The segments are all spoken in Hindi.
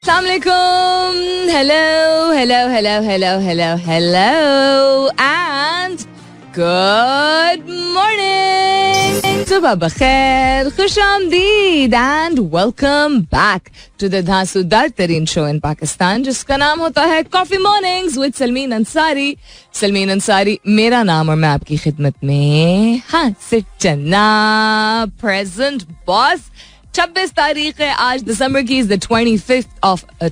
Assalamualaikum. Hello, and good morning. सुबह बखैर, खुशामदीद and welcome back to the धांसूदार तरीन शो in Pakistan, जिसका नाम होता है Coffee Mornings with Salmeen Ansari. Salmeen Ansari मेरा नाम और मैं आपकी खिदमत में हासिर चन्ना, प्रेजेंट बॉस. 26 तारीख है आज दिसंबर की, is the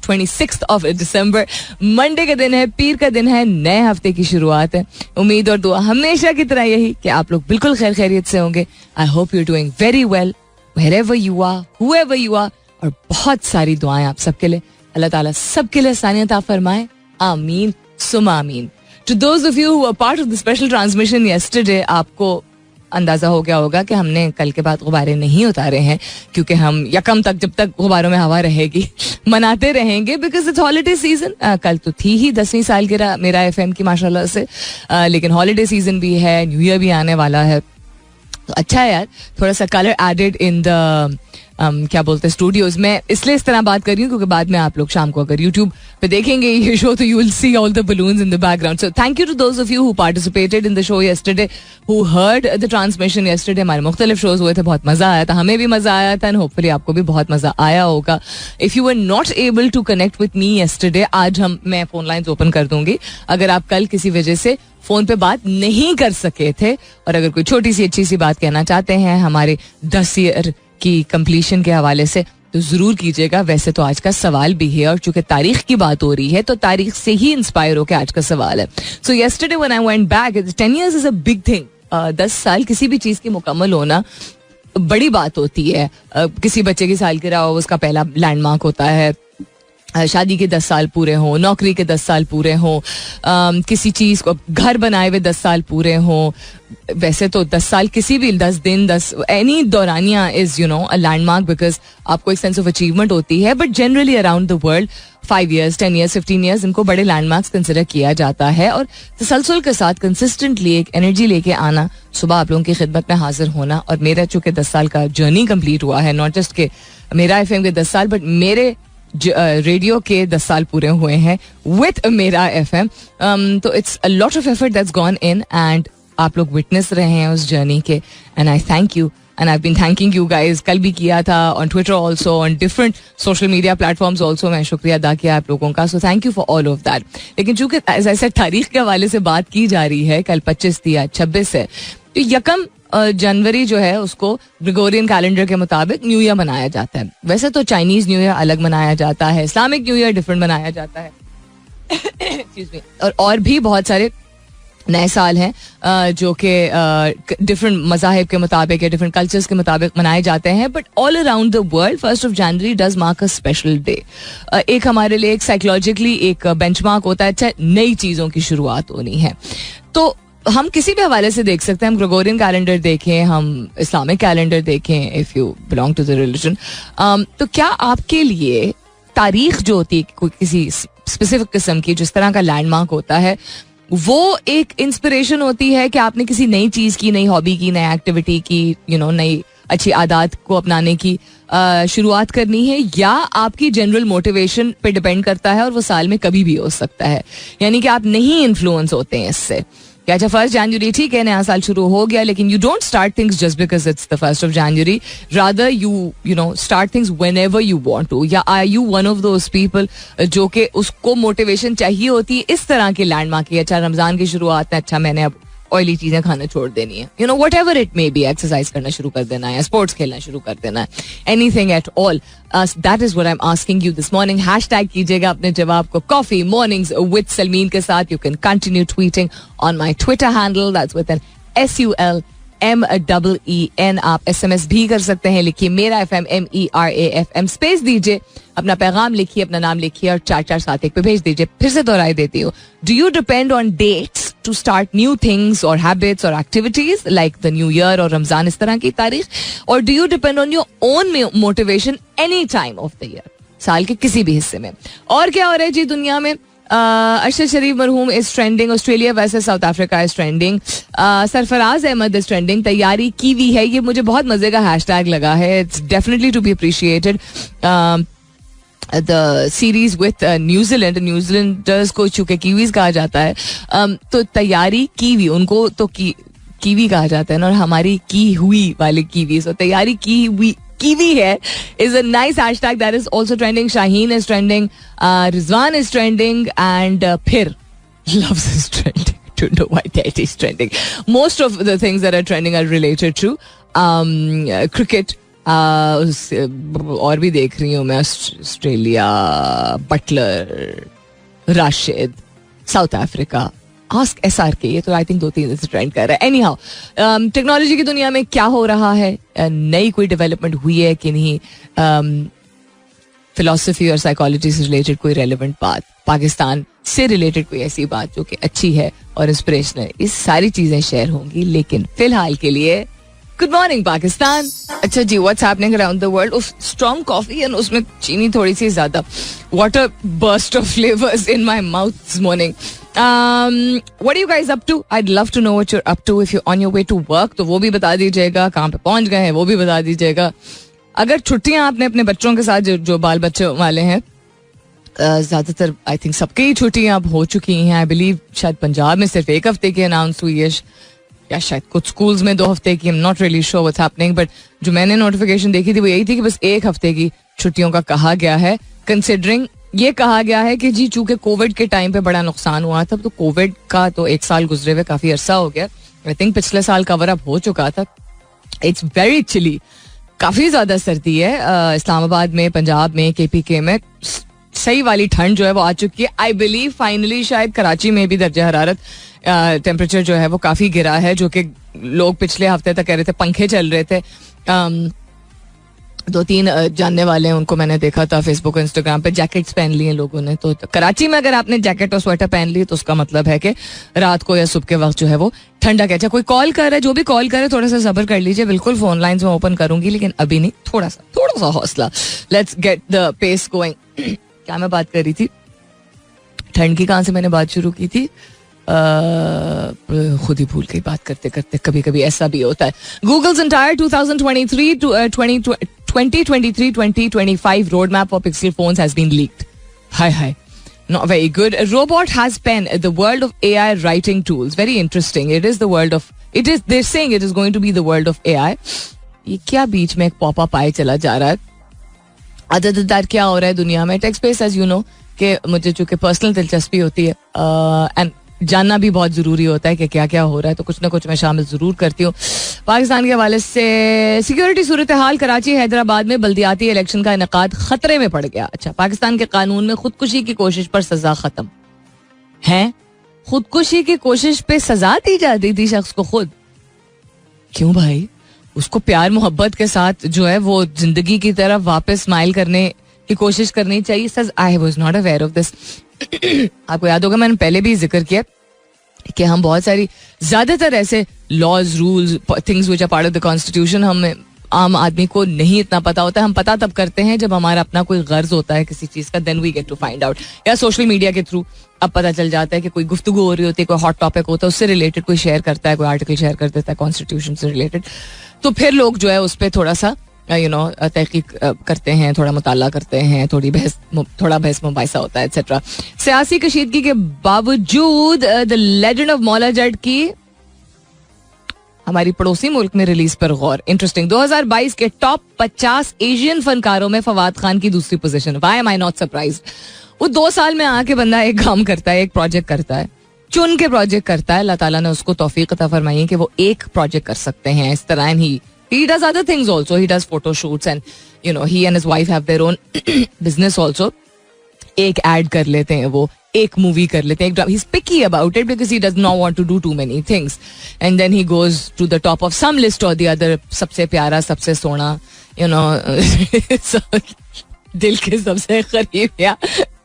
26th of December. Monday का दिन है, पीर का दिन है, नए हफ्ते की शुरुआत है. उम्मीद और दुआ हमेशा की तरह यही कि आप लोग बिल्कुल खैर खैरियत से होंगे. I hope you are doing very well wherever you are, whoever you are. और बहुत सारी दुआएं आप सबके लिए. अल्लाह ताला सबके लिए आसानियत अता फरमाए. आमीन सुमा आमीन. To those of you who were part of the special transmission yesterday, आपको अंदाजा हो गया होगा कि हमने कल के बाद गुब्बारे नहीं उतारे हैं, क्योंकि हम यकम तक, जब तक गुब्बारों में हवा रहेगी, मनाते रहेंगे, बिकॉज इट्स हॉलीडे सीजन. कल तो थी ही 10वीं साल की मेरा एफएम की माशाल्लाह से, लेकिन हॉलीडे सीजन भी है, न्यू ईयर भी आने वाला है. तो अच्छा है यार, थोड़ा सा कलर एडेड इन द क्या बोलते हैं स्टूडियोज में. इसलिए इस तरह बात कर रही हूँ क्योंकि बाद में आप लोग शाम को अगर यूट्यूब पे देखेंगे ये शो तो you will see all the balloons in the background. So thank you to those of you who participated in the show yesterday, who heard the transmission yesterday. हमारे मुख्तलिफ शोज हुए थे, बहुत मजा आया था, हमें भी मजा आया था, एंड होपफुली आपको भी बहुत मजा आया होगा. If you were not able to connect with me yesterday, आज मैं फोन लाइन्स ओपन कर दूंगी. अगर आप कल किसी वजह से फोन पे बात नहीं कर सके थे और अगर कोई छोटी सी अच्छी सी बात कहना चाहते हैं हमारे 10 ईयर की कंप्लीशन के हवाले से, तो जरूर कीजिएगा. वैसे तो आज का सवाल भी है, और चूंकि तारीख की बात हो रही है तो तारीख से ही इंस्पायर होकर आज का सवाल है. सो yesterday when I went back, 10 years is a big thing. 10 साल किसी भी चीज की मुकम्मल होना बड़ी बात होती है. किसी बच्चे की सालगिरह हो, उसका पहला लैंडमार्क होता है. शादी के 10 साल पूरे हों, नौकरी के 10 साल पूरे हों, किसी चीज़ को घर बनाए हुए 10 साल पूरे हों. वैसे तो 10 साल किसी भी 10 दिन 10 एनी दौरानिया इज अ लैंडमार्क, बिकॉज आपको एक सेंस ऑफ अचीवमेंट होती है. But generally around the world 5 years, 10 years, 15 years इनको बड़े लैंडमार्क्स कंसिडर किया जाता है. और तसलसल के साथ कंसिस्टेंटली एक एनर्जी लेके आना, सुबह आप लोगों की खिदमत में हाजिर होना. और मेरा चूंकि 10 साल का जर्नी कंप्लीट हुआ है, नॉट जस्ट के मेरा एफएम के 10 साल, बट मेरे रेडियो के 10 साल पूरे हुए हैं विद मेरा एफएम. तो it's a lot of effort that's gone in, and आप लोग विटनेस रहे हैं उस जर्नी के, and I thank you. And I been thanking you guys. कल भी किया था on Twitter also, on different social media platforms also. मैं शुक्रिया अदा किया आप लोगों का. So thank you for all of that. लेकिन चूंकि एज आई सेड तारीख के हवाले से बात की जा रही है, कल 25 थी, आज 26 है, तो यकम जनवरी जो है उसको ग्रेगोरियन कैलेंडर के मुताबिक न्यू ईयर मनाया जाता है. वैसे तो चाइनीज न्यू ईयर अलग मनाया जाता है, इस्लामिक न्यू ईयर डिफरेंट मनाया जाता है. और भी बहुत सारे नए साल हैं जो कि डिफरेंट मज़ाहिब के मुताबिक या डिफरेंट कल्चर्स के मुताबिक मनाए जाते हैं. But all around the world 1st of January does mark a special day. एक हमारे लिए एक साइकोलॉजिकली एक बेंचमार्क होता है. अच्छा, नई चीज़ों की शुरुआत होनी है, तो हम किसी भी हवाले से देख सकते हैं. हम ग्रेगोरियन कैलेंडर देखें, हम इस्लामिक कैलेंडर देखें, if you belong to the religion. तो क्या आपके लिए तारीख जो होती है कोई किसी स्पेसिफिक किस्म की, जिस तरह का लैंडमार्क होता है, वो एक इंस्पिरेशन होती है कि आपने किसी नई चीज़ की, नई हॉबी की, नई एक्टिविटी की, नई अच्छी आदत को अपनाने की शुरुआत करनी है, या आपकी जनरल मोटिवेशन पे डिपेंड करता है और वो साल में कभी भी हो सकता है. यानी कि आप नहीं इन्फ्लुएंस होते हैं इससे. अच्छा, 1st January ठीक है, नया साल शुरू हो गया, लेकिन you don't start things just because it's the 1st of January. Rather you start things whenever you want to. या are you one of those people जो कि उसको मोटिवेशन चाहिए होती है इस तरह के लैंडमार्क की? अच्छा, रमजान की शुरुआत है, अच्छा मैंने अब ऑयली चीजें खाना छोड़ देनी है, what ever it may be, exercise करना शुरू कर देना है, स्पोर्ट्स खेलना शुरू कर देना है, anything at all. That is what I am asking you this morning. Hashtag कीजिएगा अपने जवाब को कॉफी मॉर्निंग्स विद सलमीन के साथ. You can continue tweeting on my Twitter handle, that's with an SULMEEN. आप SMS भी कर सकते हैं, लिखिए मेरा FM MERAFM, स्पेस दीजिए, अपना पैगाम लिखिए, अपना नाम लिखिए और 4471 पे भेज दीजिए. फिर से दोहराई देती हूँ. Do you depend on dates to start new things और हैबिट्स और activities like the new year और रमजान, इस तरह की तारीख, और do you depend on your own motivation any time of the year, साल के किसी भी हिस्से में? और क्या हो रहा है जी दुनिया में? अरशद शरीफ मरहूम is trending, Australia versus South Africa is trending, Sarfaraz Ahmed is trending, तैयारी कीवी है. ये मुझे बहुत मजे का हैशटैग लगा है. It's definitely to be appreciated. The series with New Zealand, New Zealanders को चूंकि कीवीज कहा जाता है, तो तैयारी कीवी, उनको तो कीवी कहा जाता है ना, और हमारी की हुई वाले कीवी, so तैयारी की हुई कीवी है is a nice hashtag that is also trending. Shaheen is trending, Rizwan is trending, and फिर loves is trending. Don't know why that is trending. Most of the things that are trending are related to cricket. और भी देख रही हूँ मैं, Australia, Butler, Rashid, South Africa, ask SRK, ये तो आई थिंक 2-3 दिन से ट्रेंड कर रहा है. एनी हाउ, टेक्नोलॉजी की दुनिया में क्या हो रहा है, नई कोई डेवलपमेंट हुई है कि नहीं, फिलॉसफी और साइकोलॉजी से रिलेटेड कोई रेलेवेंट बात, पाकिस्तान से रिलेटेड कोई ऐसी बात जो कि अच्छी है और इंस्पिरेशनल है, ये सारी चीजें शेयर होंगी. लेकिन फिलहाल के लिए गुड मॉर्निंग पाकिस्तान. अच्छा जी, what's happening around the world. उफ, स्ट्रॉन्ग कॉफी एंड उसमें चीनी थोड़ी सी ज्यादा. What a burst of flavours in my mouth this morning. What are you guys up to? I'd love to know what you're up to. If you're on your way to work, तो वो भी बता दीजिएगा. कहाँ पे पहुंच गए हैं वो भी बता दीजिएगा. अगर छुट्टियां आपने अपने बच्चों के साथ, जो बाल बच्चे वाले हैं, ज्यादातर आई थिंक सबकी ही छुट्टियां अब हो चुकी हैं. आई बिलीव शायद पंजाब में सिर्फ 1 हफ्ते की अनाउंस हुई है, या शायद कुछ स्कूल्स में 2 हफ्ते की. I am not really sure what's happening, but जो मैंने नोटिफिकेशन देखी थी वो यही थी कि बस 1 हफ्ते की छुट्टियों का कहा गया है. कंसिडरिंग ये कहा गया है कि जी चूंकि कोविड के टाइम पे बड़ा नुकसान हुआ था, तो कोविड का तो 1 साल गुजरे हुए काफी अरसा हो गया. आई थिंक पिछले साल कवर अप हो चुका था. इट्स वेरी चिली, काफी ज्यादा सर्दी है. इस्लामाबाद में, पंजाब में, KPK में सही वाली ठंड जो है वो आ चुकी है. आई बिलीव फाइनली शायद कराची में भी दर्जा हरारत, टेम्परेचर जो है वो काफी गिरा है, जो कि लोग पिछले हफ्ते तक कह रहे थे पंखे चल रहे थे. 2-3 जानने वाले हैं, उनको मैंने देखा था फेसबुक, इंस्टाग्राम पे, जैकेट्स पहन लिए लोगों ने. तो कराची में अगर आपने जैकेट और स्वेटर पहन ली तो उसका मतलब है कि रात को या सुबह के वक्त जो है वो ठंडा. क्या कोई कॉल कर रहा है, जो भी कॉल करे थोड़ा सा सब्र कर लीजिए. बिल्कुल फोन लाइंस में ओपन करूंगी, लेकिन अभी नहीं, थोड़ा सा हौसला. Let's get the pace going. क्या मैं बात कर रही थी, ठंड की, कहाँ से मैंने बात शुरू की थी, खुद ही भूल गई. बात करते करते कभी कभी ऐसा भी होता है. Google's entire 2023-2025 roadmap for Pixel phones has been leaked. Hi. Not very good. A robot has penned the world of AI writing tools. Very interesting. They're saying it is going to be the world of AI. ये क्या बीच में एक पॉपअप आए चला जा रहा है. अदर देन दैट क्या हो रहा है दुनिया में, take space as you know कि मुझे चूंकि पर्सनल दिलचस्पी होती है एंड जानना भी बहुत जरूरी होता है कि क्या क्या हो रहा है, तो कुछ ना कुछ मैं शामिल जरूर करती हूँ. पाकिस्तान के हवाले से सिक्योरिटी सूरत हाल, कराची हैदराबाद में बल्दियाती इलेक्शन का इनेकाद खतरे में पड़ गया. अच्छा, पाकिस्तान के कानून में खुदकुशी की कोशिश पर सजा खत्म है. खुदकुशी की कोशिश पे सजा दी जाती थी शख्स को खुद. क्यों भाई, उसको प्यार मोहब्बत के साथ जो है वो जिंदगी की तरफ वापस माइल करने की कोशिश करनी चाहिए. I was not aware of this. आपको याद होगा मैंने पहले भी जिक्र किया कि हम बहुत सारी, ज्यादातर ऐसे laws, rules, things which are part of the constitution, हमें आम आदमी को नहीं इतना पता होता है. हम पता तब करते हैं जब हमारा अपना कोई गर्ज होता है किसी चीज का, then we get to find out. या सोशल मीडिया के थ्रू अब पता चल जाता है कि कोई गुफ्तगू हो रही होती है, कोई हॉट टॉपिक होता है, उससे रिलेटेड कोई शेयर करता है, कोई आर्टिकल शेयर कर देता है कॉन्स्टिट्यूशन से रिलेटेड, तो फिर लोग जो है उस पर थोड़ा सा तहकीक करते हैं, थोड़ा मुताला करते हैं, थोड़ा बहस मुबाहिसा होता है एक्सेट्रा. सियासी कशीदगी के बावजूद the legend of Maula Jatt की हमारी पड़ोसी मुल्क में रिलीज पर गौर. इंटरेस्टिंग. 2022 के टॉप 50 एशियन फनकारों में फवाद खान की दूसरी position. Why am I not surprised. वो 2 साल में आके बंदा एक काम करता है, एक प्रोजेक्ट करता है, चुन के प्रोजेक्ट करता है. अल्लाह ताला ने उसको तौफीक अता फरमाई है कि वो एक प्रोजेक्ट कर सकते हैं इस तरह. And he does other things also. He does photo shoots and he and his wife have their own business also. एक ad कर लेते हैं वो, एक मूवी कर लेते हैं. He's picky about it because he does not want to do too many things. And then he goes to the top of some list or the other. सबसे प्यारा, सबसे सोना, दिल के सबसे करीब या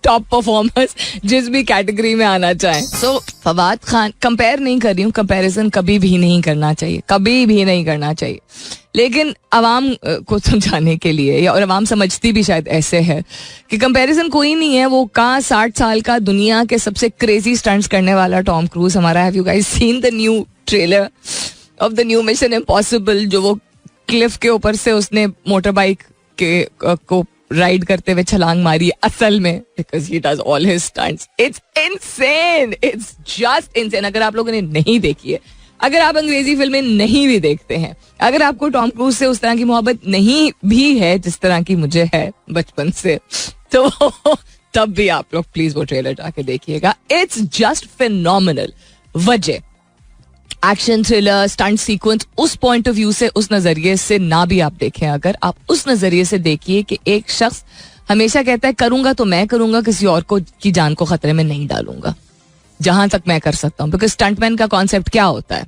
टॉप परफॉर्मर्स जिस भी कैटेगरी में आना चाहें. सो फवाद खान, कंपेयर नहीं कर रही हूँ, कंपैरिजन कभी भी नहीं करना चाहिए, कभी भी नहीं करना चाहिए. लेकिन अवाम को समझाने के लिए, या और अवाम समझती भी शायद ऐसे है कि कंपैरिजन कोई नहीं है. वो कहाँ 60 साल का दुनिया के सबसे क्रेजी स्टंट्स करने वाला टॉम क्रूज हमारा. Have you guys seen the new trailer of the new mission impossible, जो वो क्लिफ के ऊपर से उसने मोटर बाइक को राइड करते हुए छलांग मारी असल में, because he does all his stunts. It's insane, it's just insane. अगर आप लोगों ने नहीं देखी है, अगर आप अंग्रेजी फिल्में नहीं भी देखते हैं, अगर आपको टॉम क्रूज से उस तरह की मोहब्बत नहीं भी है जिस तरह की मुझे है बचपन से, तो तब भी आप लोग प्लीज वो ट्रेलर जाके देखिएगा. It's just phenomenal. वजह, एक्शन, थ्रिलर, स्टंट सीक्वेंस, उस पॉइंट ऑफ व्यू से, उस नजरिए से ना भी आप देखें, अगर आप उस नजरिए से देखिए कि एक शख्स हमेशा कहता है करूंगा तो मैं करूंगा, किसी और को की जान को खतरे में नहीं डालूंगा जहां तक मैं कर सकता हूं. बिकॉज स्टंटमैन का कॉन्सेप्ट क्या होता है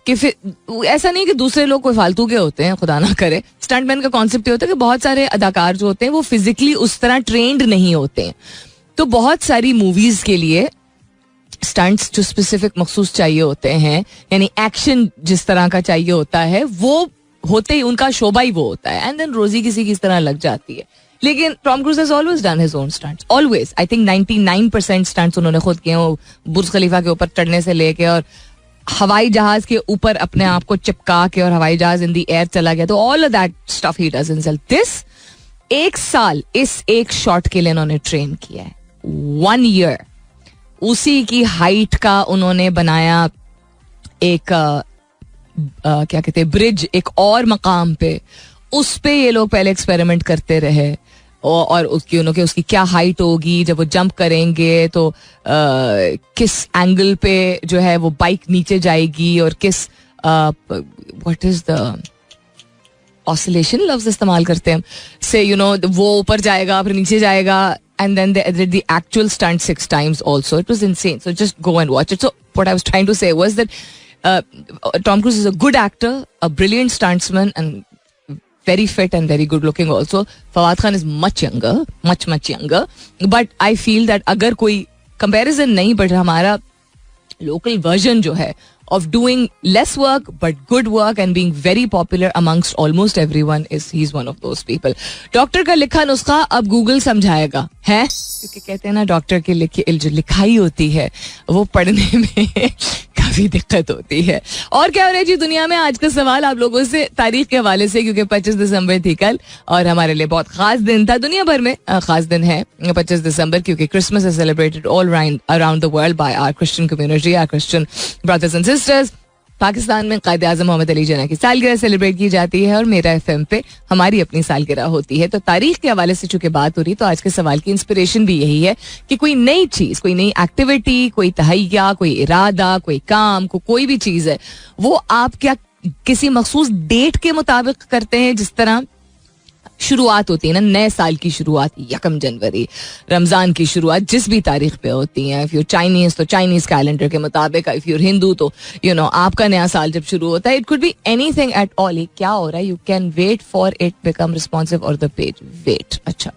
कि फिर ऐसा नहीं कि दूसरे लोग कोई फालतू के होते हैं, खुदा ना करे. स्टंटमैन का कॉन्सेप्ट ये होता है कि बहुत सारे अदाकार जो होते हैं वो फिजिकली उस तरह ट्रेंड नहीं होते हैं. तो बहुत सारी मूवीज के लिए स्टंट्स जो स्पेसिफिक मखसूस चाहिए होते हैं, यानी एक्शन जिस तरह का चाहिए होता है, वो होते ही उनका शोभा ही वो होता है. एंड देन रोजी किसी की तरह लग जाती है. लेकिन Tom cruise has always done his own stunts, always. I think 99% stunts उन्होंने खुद किए. वो बुर्ज खलीफा के ऊपर चढ़ने से लेके और हवाई जहाज के ऊपर अपने आप को चिपका के और हवाई जहाज इन दी एयर चला गया, तो all of that stuff he does himself. This 1 साल इस एक शॉट के लिए उन्होंने ट्रेन किया है. 1 year उसी की हाइट का उन्होंने बनाया एक क्या कहते हैं ब्रिज, एक और मकाम पे. उस पे ये लोग पहले एक्सपेरिमेंट करते रहे और उसकी क्या हाइट होगी जब वो जंप करेंगे, तो किस एंगल पे जो है वो बाइक नीचे जाएगी और किस व्हाट इज द ऑसिलेशन लफ्ज इस्तेमाल हैं हम से, वो ऊपर जाएगा फिर नीचे जाएगा. And then they did the actual stunt 6 times also. It was insane. So just go and watch it. So what I was trying to say was that Tom Cruise is a good actor, a brilliant stuntsman, and very fit and very good looking also. Fawad Khan is much younger, much younger. But I feel that अगर कोई comparison नहीं, but हमारा local version जो है of doing less work but good work and being very popular amongst almost everyone he's one of those people. Doctor का लिखा नुस्खा अब गूगल समझाएगा है, क्योंकि कहते हैं ना डॉक्टर की जो लिखाई होती है वो पढ़ने में काफी दिक्कत होती है. और क्या हो रहा है जी दुनिया में, आज का सवाल आप लोगों से तारीख के हवाले से, क्योंकि 25 दिसंबर थी कल और हमारे लिए बहुत खास दिन था. दुनिया भर में खास दिन है 25 दिसंबर, क्योंकि Christmas is celebrated all around the world by our Christian community, our Christian brothers and sisters. Pakistan में कायद आज़म मोहम्मद अली जिन्ना की सालगिरह सेलिब्रेट की जाती है और मेरा एफएम पे हमारी अपनी सालगिरह होती है. तो तारीख के हवाले से चूंकि बात हो रही, तो आज के सवाल की इंस्पिरेशन भी यही है कि कोई नई चीज, कोई नई एक्टिविटी, कोई तहैया, कोई इरादा, कोई काम, कोई भी चीज है, वो आप क्या किसी मखसूस डेट के मुताबिक करते हैं. जिस तरह शुरुआत होती है ना, नए साल की शुरुआत 1 जनवरी, रमजान की शुरुआत जिस भी तारीख पे होती है. इफ यू चाइनीज तो चाइनीज कैलेंडर के मुताबिक, इफ यू हिंदू तो आपका नया साल जब शुरू होता है. It could be anything at all. ये क्या हो रहा है, you can wait for it become responsive और द पेज वेट. अच्छा,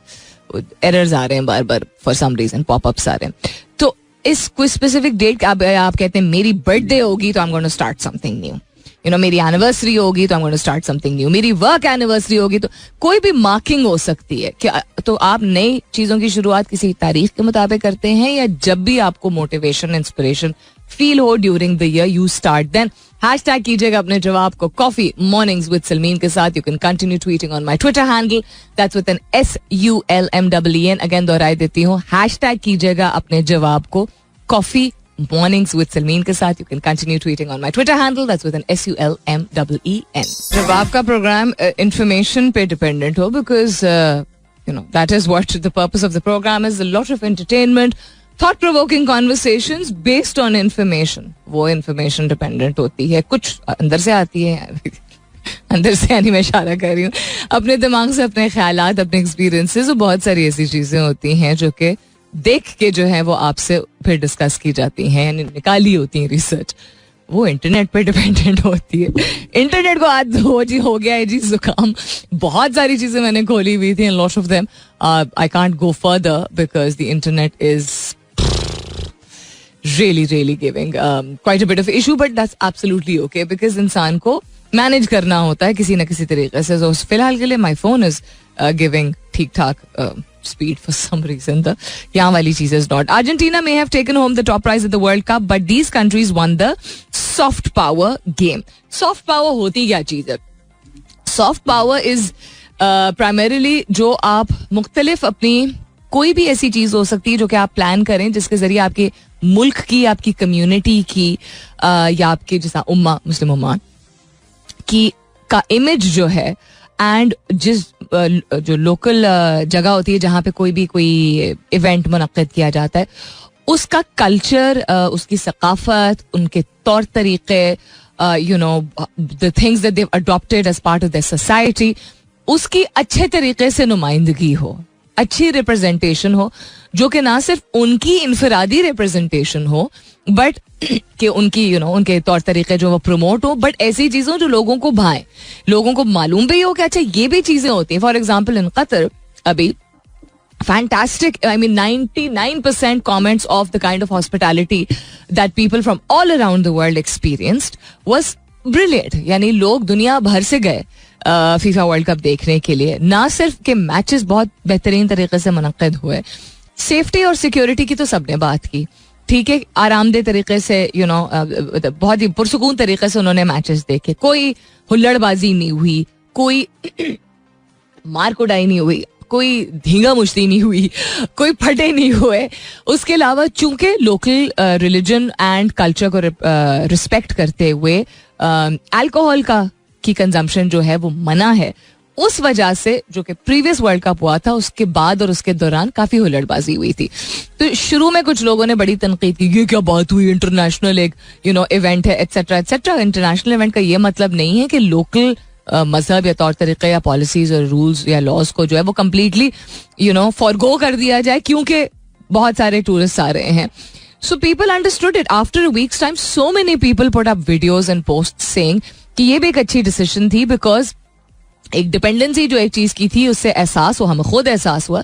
एरर्स आ रहे हैं बार बार फॉर सम रीजन, पॉपअप्स आ रहे हैं. तो इस कोई स्पेसिफिक डेट आप कहते हैं मेरी बर्थडे होगी तो I am going to start something new, मेरी एनिवर्सरी होगी तो I am going to start something new, मेरी वर्क एनिवर्सरी होगी, तो कोई भी मार्किंग हो सकती है. क्या तो आप नई चीजों की शुरुआत किसी तारीख के मुताबिक करते हैं, या जब भी आपको मोटिवेशन, इंस्पिरेशन फील हो during the year you start then. Hashtag कीजिएगा अपने जवाब को कॉफी मॉर्निंग्स विद सलमीन के साथ. You can continue tweeting on my Twitter handle, that's with an SULMEEN. Again दोहराई देती हूँ, हैशटैग कीजिएगा अपने जवाब को कॉफी Mornings with Salmeen के साथ. You can continue tweeting on my Twitter handle, that's with an SULMEEN. जब आपका प्रोग्राम information पे dependent हो, because that is what the purpose of the program is, a lot of entertainment, thought-provoking conversations based on information. वो information dependent होती है, कुछ अंदर से आती है अंदर से, यानी मैं इशारा कर रही हूँ अपने दिमाग से, अपने ख्यालात, अपने एक्सपीरियंसेस. और बहुत सारी ऐसी चीजें होती हैं जो कि देख के जो है वो आपसे फिर डिस्कस की जाती हैं, निकाली होती है रिसर्च. वो इंटरनेट पे डिपेंडेंट होती है. इंटरनेट को आज हो गया है जी जुकाम. बहुत सारी चीजें मैंने खोली हुई थी, lot of them I can't go further because the internet is really giving quite a bit of issue, but that's absolutely okay because इंसान को मैनेज करना होता है किसी न किसी तरीके से. तो फिलहाल के लिए माई फोन इज गिविंग ठीक ठाक speed for some reason. The यहाँ वाली चीज is not. Argentina may have taken home the top prize at the World Cup, but these countries won the soft power game. Soft power होती क्या चीज है? Soft power is प्राइमरीली जो आप मुख्तलिफ अपनी कोई भी ऐसी चीज हो सकती है जो कि आप प्लान करें जिसके जरिए आपके मुल्क की, आपकी कम्युनिटी की या आपके जैसा उम्मा, मुस्लिम उम्मा की का इमेज जो है, एंड जिस जो लोकल जगह होती है जहाँ पे कोई इवेंट मुनक्किद किया जाता है, उसका कल्चर, उसकी सकाफत, उनके तौर तरीके, the things that they adopted as part of their society, उसकी अच्छे तरीके से नुमाइंदगी हो, अच्छी रिप्रेजेंटेशन हो, जो कि ना सिर्फ उनकी इनफरादी रिप्रेजेंटेशन हो बट कि उनकी उनके तौर तरीके जो वो प्रमोट हो, बट ऐसी चीज़ों जो लोगों को भाएं, लोगों को मालूम भी हो कि अच्छा ये भी चीज़ें होती हैं. फॉर एग्जाम्पल इन कतर अभी fantastic, I mean 99% comments of the kind of hospitality that people from all around the world experienced was brilliant. यानी लोग दुनिया भर से गए फीफा वर्ल्ड कप देखने के लिए. ना सिर्फ के मैचेस बहुत बेहतरीन तरीके से मुनक्किद हुए, सेफ्टी और सिक्योरिटी की तो सबने बात की, ठीक है, आरामदेह तरीके से बहुत ही पुरसुकून तरीके से उन्होंने मैचेस देखे, कोई हुल्लड़बाजी नहीं हुई, कोई मार कुटाई नहीं हुई, कोई धींगा मुश्ती नहीं हुई, कोई फटे नहीं हुए. उसके अलावा चूंकि लोकल रिलीजन एंड कल्चर को रिस्पेक्ट करते हुए अल्कोहल की कंजम्पशन जो है वो मना है, उस वजह से जो कि प्रीवियस वर्ल्ड कप हुआ था उसके बाद और उसके दौरान काफी हुल्लड़बाजी हुई थी. तो शुरू में कुछ लोगों ने बड़ी तनकीद की, ये क्या बात हुई, इंटरनेशनल एक इवेंट है एटसेट्रा एटसेट्रा. इंटरनेशनल इवेंट का ये मतलब नहीं है कि लोकल मजहब या तौर तरीके या पॉलिसीज और रूल्स या लॉज को जो है वो कम्प्लीटली फॉरगो कर दिया जाए क्योंकि बहुत सारे टूरिस्ट आ रहे हैं. So people understood it after a weeks time. So many people put up videos and post saying कि ये भी एक अच्छी डिसीजन थी, बिकॉज एक डिपेंडेंसी जो एक चीज की थी उससे एहसास हुआ, हमें खुद एहसास हुआ,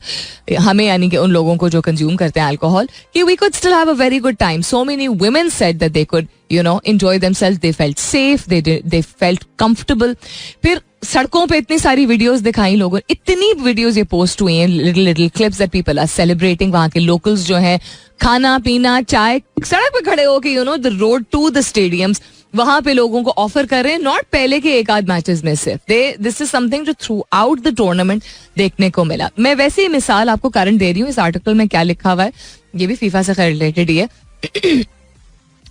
हमें यानी कि उन लोगों को जो कंज्यूम करते हैं अल्कोहल, कि we could still have a very good time. So many women said that they could enjoy themselves, they felt safe, they felt comfortable. फिर सड़कों पे इतनी सारी वीडियोस दिखाई लोगों, इतनी वीडियोस ये पोस्ट हुई हैं, little clips that people are celebrating. वहाँ के लोकल्स जो हैं खाना पीना चाय सड़क पे खड़े होके the road to the stadiums वहां पे लोगों को ऑफर कर रहे हैं, नॉट पहले के एक आध मैचेस में सिर्फ. दिस इज समथिंग जो थ्रू आउट द टूर्नामेंट देखने को मिला. मैं वैसे ही मिसाल आपको कारण दे रही हूँ, इस आर्टिकल में क्या लिखा हुआ है, ये भी फीफा से रिलेटेड ही है.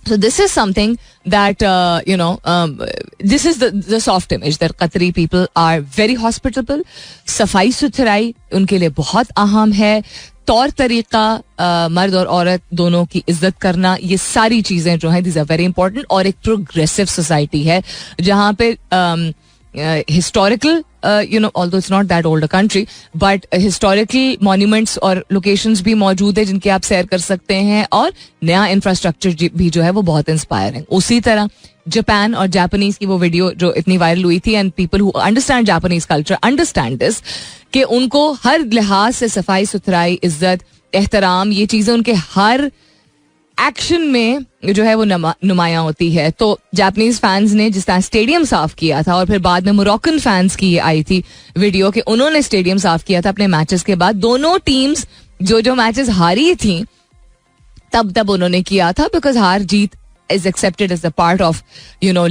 So this is something that this is the soft image that Qatari people are very hospitable. सफाई सुथराई उनके लिए बहुत अहम है. तौर तरीका, मर्द और औरत दोनों की इज्जत करना, ये सारी चीजें जो हैं these are very important. और एक प्रोग्रेसिव सोसाइटी है जहाँ पे historical, although it's not that old a country, but historical monuments और locations भी मौजूद है जिनके आप सैर कर सकते हैं, और नया इंफ्रास्ट्रक्चर भी जो है वो बहुत इंस्पायरिंग. उसी तरह जापान और जापानीज की वो वीडियो जो इतनी वायरल हुई थी, and people who understand Japanese culture understand this, कि उनको हर लिहाज से सफाई सुथराई, इज्जत, एहतराम, ये चीजें उनके हर एक्शन में जो है वो नुमायां होती है. तो जापानीज फैंस ने जिस तरह स्टेडियम साफ किया था, और फिर बाद में मोरक्कन फैंस की आई थी वीडियो कि उन्होंने स्टेडियम साफ किया था अपने मैचेस के बाद. दोनों टीम्स जो मैचेस हारी थी तब उन्होंने किया था, बिकॉज हार जीत is accepted as a part of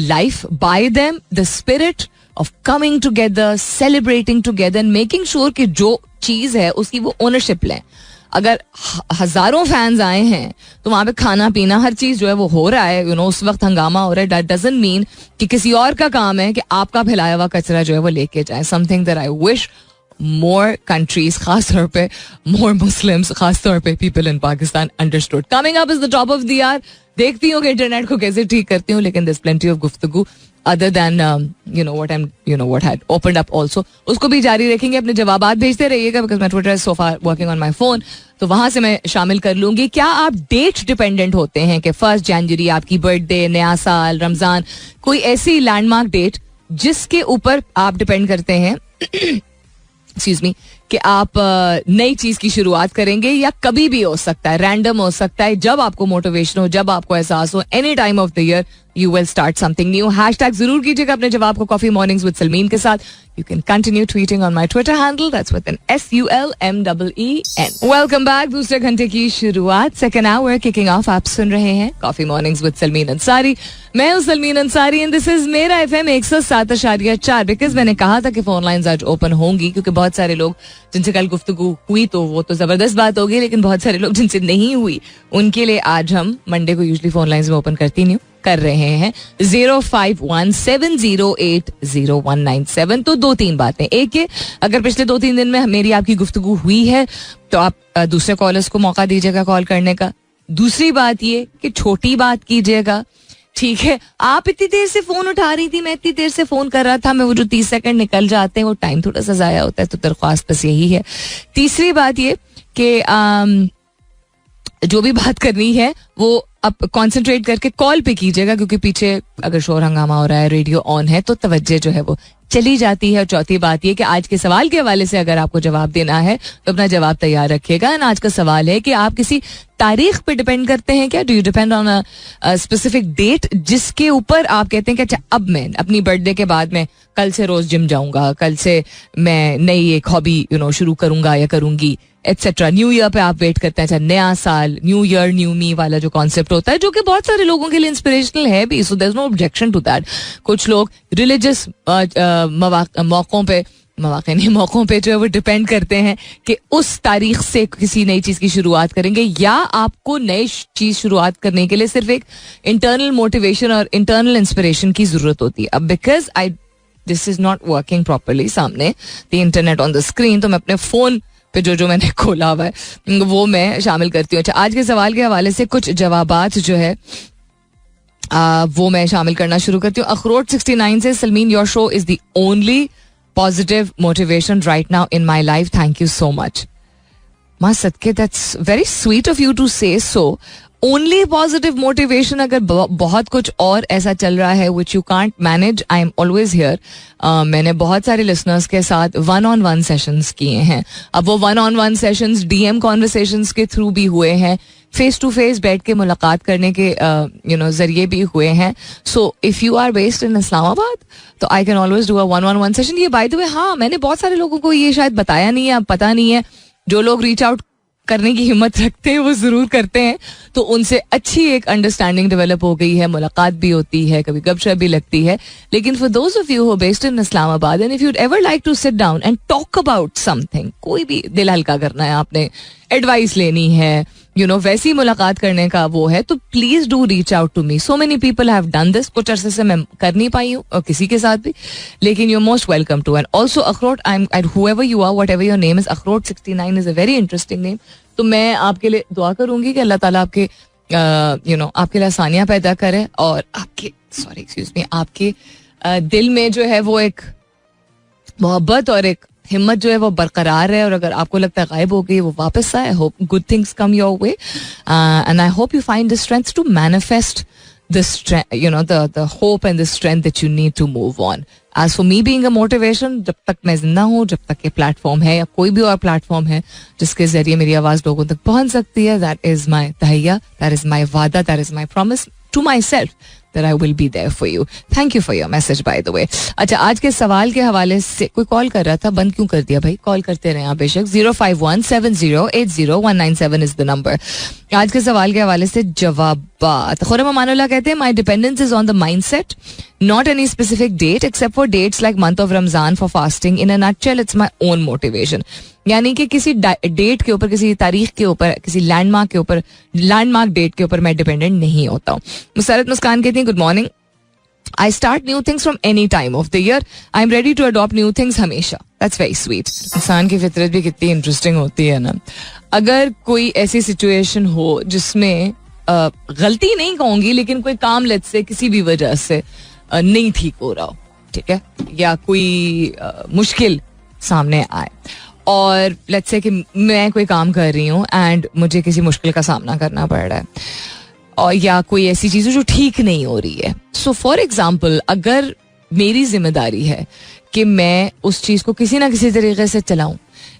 life by them. The spirit of coming together, celebrating together and making sure कि जो चीज है उसकी वो ओनरशिप लें. अगर हजारों फैंस आए हैं तो वहां पे खाना पीना हर चीज जो है वो हो रहा है, उस वक्त हंगामा हो रहा है, दैट डजंट मीन कि किसी और का काम है कि आपका फैलाया हुआ कचरा जो है वो लेके जाए. Something that I wish more countries, खास तौर पे more Muslims, खास तौर पे people in Pakistan understood. Coming up is the top of the hour. देखती हूँ कि इंटरनेट को कैसे ठीक करती हूँ, लेकिन there's plenty of गुफ्तगू other than what had opened up also. उसको भी जारी रखेंगे. अपने जवाबात भेजते रहिएगा because my Twitter is so far working on my phone. तो वहां से मैं शामिल कर लूंगी. क्या आप डेट डिपेंडेंट होते हैं कि 1 जनवरी आपकी बर्थडे, नया साल, रमजान, कोई ऐसी लैंडमार्क डेट जिसके ऊपर आप डिपेंड करते हैं एक्सक्यूज मी कि आप नई चीज की शुरुआत करेंगे, या कभी भी हो सकता है, रैंडम हो सकता है, जब आपको मोटिवेशन हो, जब आपको एहसास हो, any time of the year you will start something new. Hashtag जरूर कीजिएगा अपने जवाब को Coffee Mornings with सलमीन के साथ. You can continue tweeting on my Twitter handle. That's with an SULMEEN. Welcome back. दूसरे घंटे की शुरुआत, second hour kicking off. आप सुन रहे हैं Coffee Mornings with Salmeen Ansari. मैं हूँ Salmeen Ansari and this is मेरा FM 107.4. बिकॉज मैंने कहा था कि फोन लाइन्स आज ओपन होंगी, क्योंकि बहुत सारे लोग जिनसे कल गुफ्तगू हुई तो वो तो जबरदस्त बात होगी, लेकिन बहुत सारे लोग जिनसे नहीं हुई उनके लिए आज हम मंडे को यूजुअली फोन लाइन्स में ओपन करती नहीं कर रहे हैं. 0517080197. तो 2-3 बातें. एक है, अगर पिछले 2-3 दिन में मेरी आपकी गुफ्तगू हुई है तो आप दूसरे कॉलर्स को मौका दीजिएगा कॉल करने का. दूसरी बात ये कि छोटी बात कीजिएगा, ठीक है. आप इतनी देर से फोन उठा रही थी, मैं इतनी देर से फोन कर रहा था, मैं वो जो 30 सेकंड निकल जाते हैं वो टाइम थोड़ा सा जाया होता है. तो दरख्वास्त बस यही है. तीसरी बात ये कि जो भी बात करनी है वो आप कंसंट्रेट करके कॉल पे कीजिएगा, क्योंकि पीछे अगर शोर हंगामा हो रहा है, रेडियो ऑन है, तो तवज्जो जो है वो चली जाती है. और चौथी बात ये कि आज के सवाल के हवाले से अगर आपको जवाब देना है तो अपना जवाब तैयार रखिएगा. आज का सवाल है कि आप किसी तारीख पे डिपेंड करते हैं क्या? Do you depend on a specific date जिसके ऊपर आप कहते हैं कि अच्छा अब मैं अपनी बर्थडे के बाद में कल से रोज जिम जाऊंगा, कल से मैं नई एक हॉबी शुरू करूंगा या करूंगी, एटसेट्रा. न्यू ईयर पे आप वेट करते हैं, अच्छा नया साल, न्यू ईयर न्यू मी वाला जो कॉन्सेप्ट होता है, जो कि बहुत सारे लोगों के लिए इंस्पिरेशनल है भी. So there is no objection to that. कुछ लोग रिलीजियस मौकों पे जो है वो डिपेंड करते हैं कि उस तारीख से किसी नई चीज की शुरुआत करेंगे, या आपको नई चीज शुरुआत करने के लिए सिर्फ एक इंटरनल मोटिवेशन और इंटरनल इंस्पिरेशन की जरूरत होती है. अब because this is not working properly सामने the internet on the screen, तो मैं अपने फोन पे जो मैंने खोला हुआ है वो मैं शामिल करती हूँ. अच्छा, आज के सवाल के हवाले से कुछ जवाबात जो है वो मैं शामिल करना शुरू करती हूँ. अखरोट 69 से, Salmeen your show is the only positive motivation right now in my life. Thank you so much. माँ सदके, that's very sweet of you to say so. Only positive motivation, अगर बहुत कुछ और ऐसा चल रहा है which you can't manage, I am always here. मैंने बहुत सारे लिसनर्स के साथ 1-on-1 सेशंस किए हैं. अब वो 1-on-1 सेशंस DM कॉन्वर्सेशंस के थ्रू भी हुए हैं, फेस टू फेस बैठ के मुलाकात करने के जरिए भी हुए हैं. So if you are based in Islamabad तो I can always do a 1-on-1 session. ये बाय द वे, हाँ, मैंने बहुत सारे लोगों को ये शायद बताया नहीं है, अब पता नहीं है. जो लोग रीच आउट करने की हिम्मत रखते हैं वो जरूर करते हैं, तो उनसे अच्छी एक अंडरस्टैंडिंग डेवलप हो गई है, मुलाकात भी होती है, कभी गपशप भी लगती है. लेकिन for those of you who based in Islamabad and if you'd ever like to sit down and talk about something, कोई भी दिल हल्का करना है, आपने एडवाइस लेनी है, वैसी मुलाकात करने का वो है, तो please do reach out to me. So many people have done this. कुछ अरसे से मैं कर नहीं पाई हूँ और किसी के साथ भी, लेकिन you most welcome too. And also अखरोट, I am whoever you are, whatever your name is, अखरोट 69 is a very interesting name. तो मैं आपके लिए दुआ करूंगी कि अल्लाह ताला आपके आपके लिए आसानियां पैदा करे और आपके दिल में जो है वो एक मोहब्बत और एक हिम्मत जो है वो बरकरार है. और अगर आपको लगता है गायब हो गई, वो वापस आए. Hope good things come your way and I hope you find the strength to manifest the strength, the hope and the strength that you need to move on. As for me being a motivation, जब तक मैं जिंदा हूँ, जब तक ये प्लेटफॉर्म है या कोई भी और प्लेटफॉर्म है जिसके जरिए मेरी आवाज लोगों तक पहुंच सकती है, that is my तहैया, that is my वादा, that is my promise to myself that I will be there for you. Thank you for your message by the way. अच्छा, आज के सवाल के हवाले से कोई कॉल कर रहा था, बंद क्यों कर दिया भाई? कॉल करते रहे आप बेशक. 05170801997 is the number. आज के सवाल के हवाले से जवाबात. खुरम अमानुल्लाह कहते हैं, my dependence is on the mindset, not any specific date except for dates like month of Ramzan for fasting. In a nutshell it's my own motivation. यानी कि किसी डेट के ऊपर, किसी तारीख के ऊपर, किसी लैंडमार्क के ऊपर, लैंडमार्क डेट के ऊपर मैं डिपेंडेंट नहीं होता हूँ. मुसरत मुस्कान कहती हैं, good morning, I start new things from any time of the year. I am ready to adopt new things हमेशा. That's very sweet. इंसान की फितरत भी कितनी इंटरेस्टिंग होती है ना. अगर कोई ऐसी सिचुएशन हो जिसमें गलती नहीं कहूंगी, लेकिन कोई काम लेट से किसी भी वजह से नहीं ठीक हो रहा हो, ठीक है, या कोई मुश्किल सामने आए, और लेट्स से कि मैं कोई काम कर रही हूँ एंड मुझे किसी मुश्किल का सामना करना पड़ रहा है, और या कोई ऐसी चीज़ जो ठीक नहीं हो रही है. सो फॉर एग्जाम्पल, अगर मेरी जिम्मेदारी है कि मैं उस चीज़ को किसी ना किसी तरीके से चलाऊं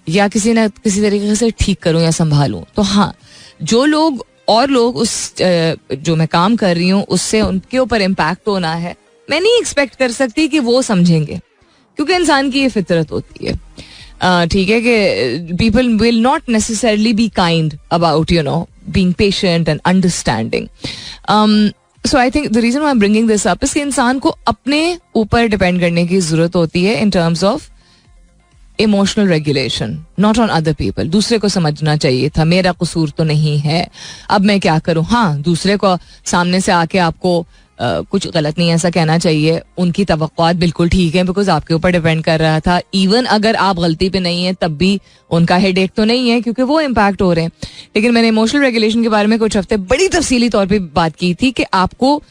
या किसी ना किसी तरीके से ठीक करूं या संभालूं, तो हाँ, जो लोग और लोग उस जो मैं काम कर रही हूँ उससे उनके ऊपर इम्पैक्ट होना है, मैं नहीं एक्सपेक्ट कर सकती कि वो समझेंगे, क्योंकि इंसान की ये फितरत होती है. ठीक है कि people will not necessarily be kind about being patient and understanding. So I think the reason I am bringing this up is कि इंसान को अपने ऊपर डिपेंड करने की जरूरत होती है in terms of emotional regulation, not on other people. दूसरे को समझना चाहिए था, मेरा कसूर तो नहीं है, अब मैं क्या करूं. हाँ, दूसरे को सामने से आके आपको कुछ गलत नहीं ऐसा कहना चाहिए, उनकी तवक्कुआत बिल्कुल ठीक है, बिकॉज आपके ऊपर डिपेंड कर रहा था. इवन अगर आप गलती पे नहीं है तब भी उनका हेडेक तो नहीं है, क्योंकि वो इम्पैक्ट हो रहे हैं. लेकिन मैंने इमोशनल रेगुलेशन के बारे में कुछ हफ्ते बड़ी तफसीली तौर पे बात की थी कि आपको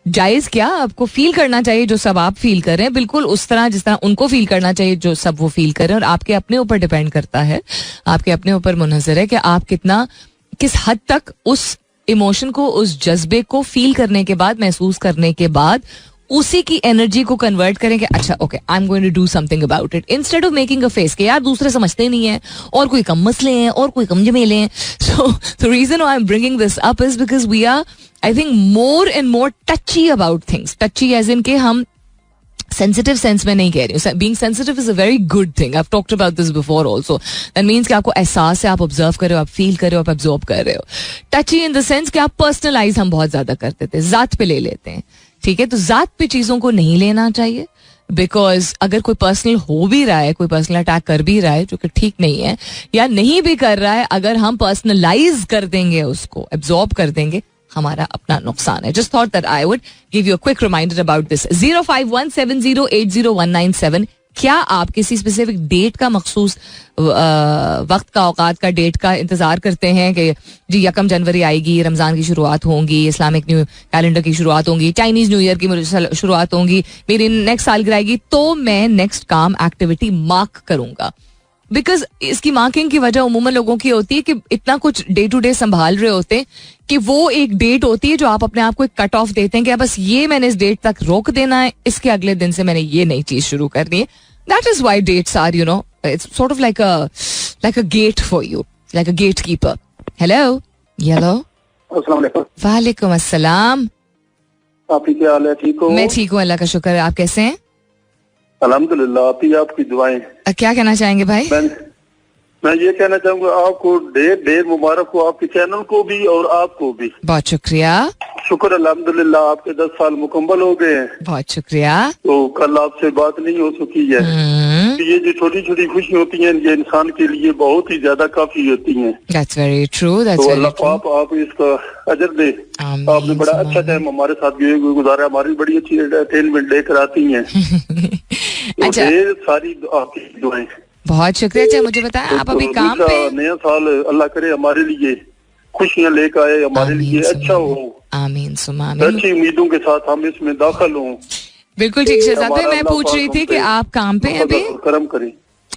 जायज क्या, आपको फील करना चाहिए जो सब आप फील कर रहे हैं, बिल्कुल उस तरह जिस तरह उनको फील करना चाहिए जो सब वो फील कर रहे हैं. और आपके अपने ऊपर डिपेंड करता है, आपके अपने ऊपर मुनहसर है कि आप कितना, किस हद तक उस इमोशन को, उस जज्बे को फील करने के बाद, महसूस करने के बाद उसी की एनर्जी को कन्वर्ट करें कि अच्छा okay I am going to do something about it, instead of making a face कि यार दूसरे समझते नहीं है और कोई कम मसले हैं और कोई कम जमेले हैं. So the reason I am bringing this up is because we are I think more and more touchy about things. Touchy as in के हम सेंसिटिव सेंस में नहीं कह रही हूँ. Being sensitive is a very good thing. I have talked about this before also. That means कि आपको एहसास है, आप ऑब्जर्व कर रहे हो, आप फील कर रहे हो, आप एब्जॉर्ब कर रहे हो. टची इन द सेंस कि आप पर्सनलाइज हम बहुत ज्यादा करते थे, जात पे ले लेते हैं. ठीक है, तो जात पे चीजों को नहीं लेना चाहिए, बिकॉज अगर कोई पर्सनल हो भी रहा है, कोई पर्सनल अटैक कर भी रहा है जो कि ठीक नहीं है, या नहीं भी कर रहा है, अगर हम पर्सनलाइज कर देंगे, उसको एब्जॉर्ब कर देंगे, हमारा अपना नुकसान है. Just thought that I would give you a quick reminder about this. 0517080197. क्या आप किसी स्पेसिफिक डेट का, मखसूस वक्त का, औकात का, डेट का इंतजार करते हैं कि जी 1 जनवरी आएगी, रमजान की शुरुआत होंगी, इस्लामिक न्यू कैलेंडर की शुरुआत होंगी, चाइनीज न्यू ईयर की शुरुआत होंगी, मेरी नेक्स्ट सालगिरह आएगी तो मैं नेक्स्ट काम एक्टिविटी मार्क करूंगा. बिकॉज इसकी मार्किंग की वजह उमूमन लोगों की होती है कि इतना कुछ डे टू डे संभाल रहे होते हैं कि वो एक डेट होती है जो आप अपने आप को एक कट ऑफ देते हैं कि बस ये मैंने इस डेट तक रोक देना है, इसके अगले दिन से मैंने ये नई चीज शुरू करनी है. That is why dates are it's sort of like a gate for you, like a gatekeeper. Hello hello, अस्सलाम वालेकुम. वालेकुम अस्सलाम. आप ही क्या हाल है, ठीक हो? मैं ठीक हूँ, अल्लाह का शुक्र है. आप कैसे हैं? अल्हम्दुलिल्लाह, आप ही आपकी दुआएं. क्या कहना चाहेंगे भाई? मैं ये कहना चाहूंगा आपको ढेर ढेर मुबारक हो, आपके चैनल को भी और आपको भी. बहुत शुक्रिया. शुक्र अल्हम्दुलिल्लाह, आपके 10 साल मुकम्मल हो गए हैं. बहुत शुक्रिया. तो कल आपसे बात नहीं हो सकी है. ये जो छोटी छोटी खुशी होती हैं ये इंसान के लिए बहुत ही ज्यादा काफी होती हैं. That's very true. That's तो very अल्लाह true. आप इसका अजर दे. आपने बड़ा अच्छा टाइम हमारे साथ गुजारा, हमारी बड़ी अच्छी एंटरटेनमेंट लेकर आती हैं. अच्छा, ढेर सारी आपकी दुआएं. बहुत शुक्रिया. अच्छा मुझे बताएं, आप अभी काम पे? नया साल अल्लाह करे हमारे लिए खुशियां लेकर आए, हमारे लिए अच्छा हो. आमीन सुमा आमीन. अच्छी उम्मीदों के साथ हम इसमें दाखिल हों. बिल्कुल ठीक शहजाद भाई, मैं पूछ रही थी कि आप काम पे हैं अभी? करम करें.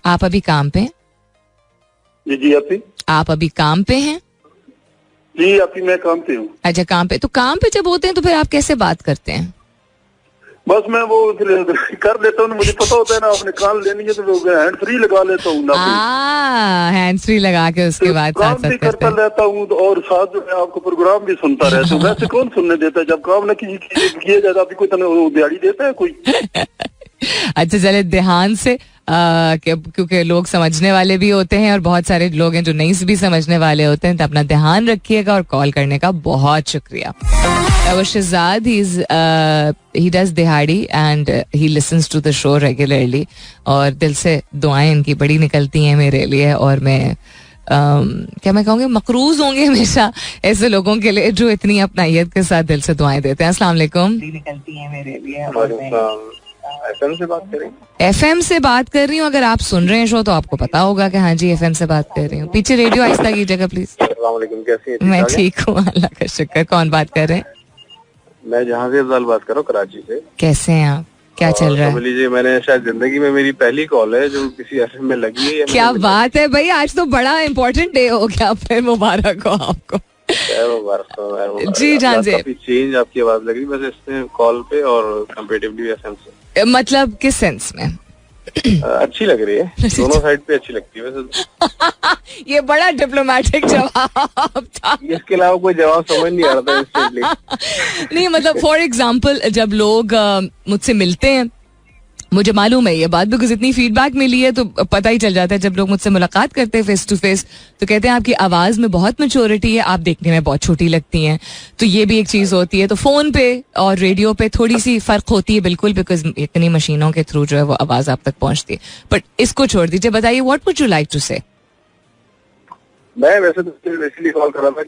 आप अभी काम पे हैं? जी आप अभी काम पे हैं? जी आप ही, मैं काम पे हूँ. अच्छा काम पे, तो काम पे जब होते हैं तो फिर आप कैसे बात करते हैं? बस मैं वो कर लेता हूँ, मुझे पता होता है ना आपने कान लेनी है तो हैंड फ्री लगा लेता हूँ ना. हैंड फ्री लगा के उसके बाद काम भी करता रहता हूँ और साथ जो है आपको प्रोग्राम भी सुनता रहता हूँ. वैसे कौन सुनने देता है जब काम न किया जाता, अभी कोई दिहाड़ी देता है कोई? अच्छा चले, ध्यान से, क्योंकि लोग समझने वाले भी होते हैं और बहुत सारे लोग हैं जो नहीं भी समझने वाले होते हैं, तो अपना ध्यान रखिएगा. और कॉल करने का बहुत शुक्रिया. शहजाद, he does दिहाड़ी and he listens to the show regularly. और दिल से दुआएं इनकी बड़ी निकलती हैं मेरे लिए, और मैं क्या मैं कहूँगी, मकरूज होंगे हमेशा ऐसे लोगों के लिए जो इतनी अपनायत के साथ दिल से दुआएं देते हैं. अस्सलाम वालेकुम. निकलती हैं मेरे लिए. FM से बात कर रही हूँ? FM से बात कर रही हूँ. अगर आप सुन रहे हैं शो तो आपको पता होगा कि हाँ जी FM से बात कर रही हूँ. पीछे रेडियो आहिस्ता कीजिएगा प्लीज. अस्सलाम वालेकुम, कैसी हैं? मैं ठीक हूँ, अल्लाह का शुक्र. कौन बात कर रहे हैं? मैं जहाँ से अफजाल बात कर रहा हूँ, कराची से. कैसे हैं आप? क्या चल रहा है? लीजिए, मैंने शायद जिंदगी में मेरी पहली कॉल है जो किसी FM में लगी है. क्या बात है भाई, आज तो बड़ा इम्पोर्टेंट डे हो गया. फिर मुबारक हो आपको. जी जान से काफी चेंज आपकी आवाज लग रही है वैसे इसमें कॉल पे और कंपैरेटिवली FM से. मतलब किस सेंस में? अच्छी लग रही है, दोनों साइड पे अच्छी लगती है वैसे तो। ये बड़ा डिप्लोमेटिक जवाब था। इसके अलावा कोई जवाब समझ नहीं आ रहा था इंस्टेंटली। नहीं मतलब फॉर एग्जाम्पल जब लोग मुझसे मिलते हैं, मुझे मालूम है ये बात बिकॉज इतनी फीडबैक मिली है तो पता ही चल जाता है। जब लोग मुझसे मुलाकात करते हैं फेस टू फेस तो कहते हैं आपकी आवाज में बहुत मैच्योरिटी है, आप देखने में बहुत छोटी लगती हैं। तो ये भी एक चीज होती है। तो फोन पे और रेडियो पे थोड़ी सी फर्क होती है बिल्कुल, बिकॉज इतनी मशीनों के थ्रू जो है वो आवाज आप तक पहुंचती है। बट इसको छोड़ दीजिए, बताइए what would you like to say? मैं वैसे तो बेसिकली कॉल कर रहा था,